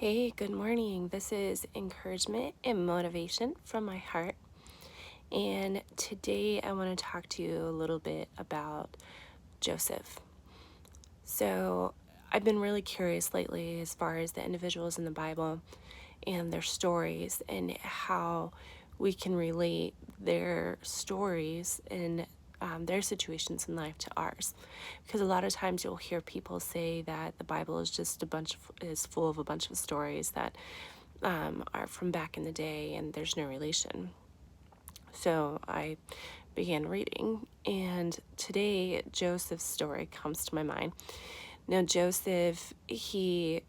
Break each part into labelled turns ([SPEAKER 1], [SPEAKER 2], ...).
[SPEAKER 1] Hey, good morning. This is encouragement and motivation from my heart. And today I want to talk to you a little bit about Joseph. So, I've been really curious lately as far as the individuals in the Bible and their stories and how we can relate their stories and their situations in life to ours. Because a lot of times you'll hear people say that the Bible is just is full of a bunch of stories that are from back in the day and there's no relation. So I began reading, and today Joseph's story comes to my mind. Now Joseph, he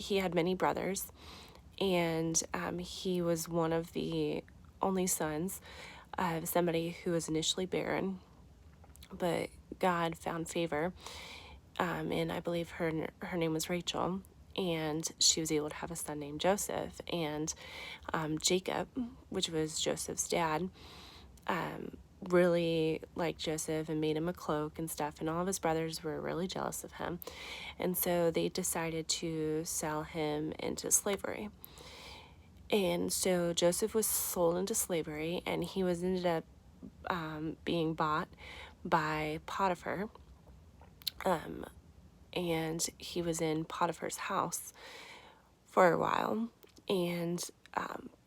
[SPEAKER 1] had many brothers, and he was one of the only sons of somebody who was initially barren, but God found favor, and I believe her name was Rachel, and she was able to have a son named Joseph. And Jacob, which was Joseph's dad, really liked Joseph and made him a cloak and stuff, and all of his brothers were really jealous of him, and so they decided to sell him into slavery. And so Joseph was sold into slavery, and he was ended up being bought by Potiphar, and he was in Potiphar's house for a while. And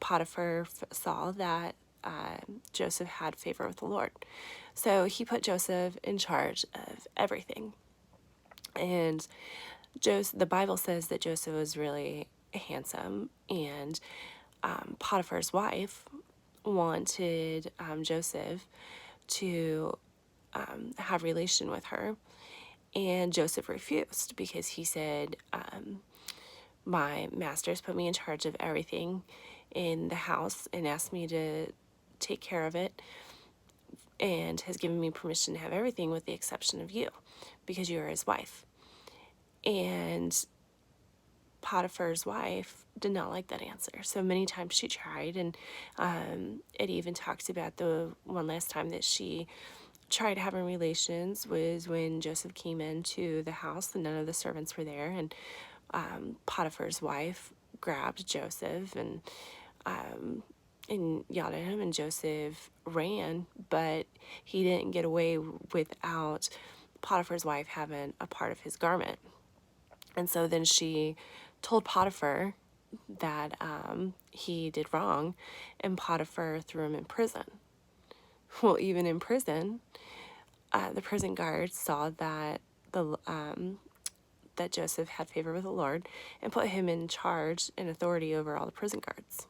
[SPEAKER 1] Potiphar saw that Joseph had favor with the Lord. So he put Joseph in charge of everything. And the Bible says that Joseph was really handsome, and Potiphar's wife wanted Joseph to have relation with her, and Joseph refused because he said, my master's put me in charge of everything in the house and asked me to take care of it, and has given me permission to have everything with the exception of you because you are his wife. And Potiphar's wife did not like that answer. So many times she tried, and it even talks about the one last time that she tried having relations was when Joseph came into the house and none of the servants were there, and Potiphar's wife grabbed Joseph and yelled at him, and Joseph ran, but he didn't get away without Potiphar's wife having a part of his garment. And so then she told Potiphar that he did wrong, and Potiphar threw him in prison. Well, even in prison, the prison guards saw that that Joseph had favor with the Lord and put him in charge and authority over all the prison guards.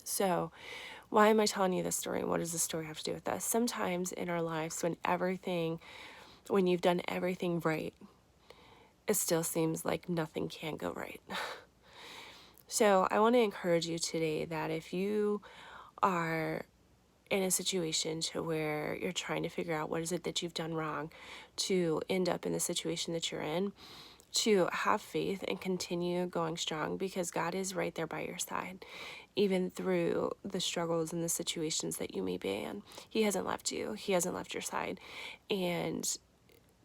[SPEAKER 1] So why am I telling you this story? What does this story have to do with us? Sometimes in our lives, when you've done everything right, it still seems like nothing can go right. So I want to encourage you today that if you are in a situation to where you're trying to figure out what is it that you've done wrong to end up in the situation that you're in, to have faith and continue going strong, because God is right there by your side, even through the struggles and the situations that you may be in. He hasn't left you. He hasn't left your side. And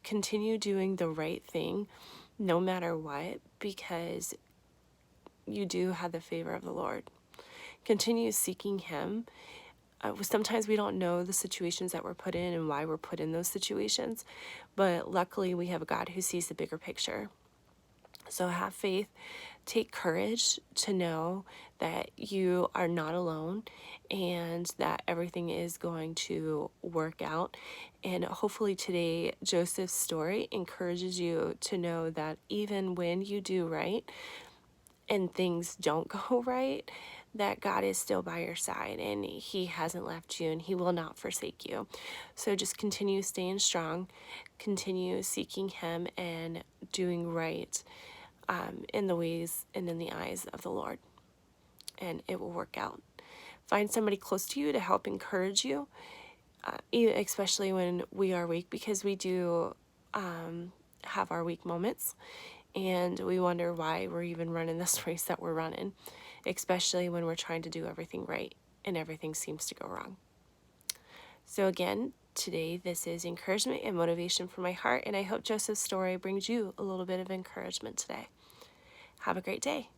[SPEAKER 1] continue doing the right thing no matter what, because you do have the favor of the Lord. Continue seeking Him. Sometimes we don't know the situations that we're put in and why we're put in those situations, but luckily we have a God who sees the bigger picture. So have faith, take courage to know that you are not alone and that everything is going to work out. And hopefully today, Joseph's story encourages you to know that even when you do right and things don't go right, that God is still by your side and He hasn't left you and He will not forsake you. So just continue staying strong, continue seeking Him and doing right in the ways and in the eyes of the Lord, and it will work out. Find somebody close to you to help encourage you, especially when we are weak, because we do have our weak moments, and we wonder why we're even running this race that we're running, especially when we're trying to do everything right and everything seems to go wrong. So again, today this is encouragement and motivation from my heart, and I hope Joseph's story brings you a little bit of encouragement today. Have a great day.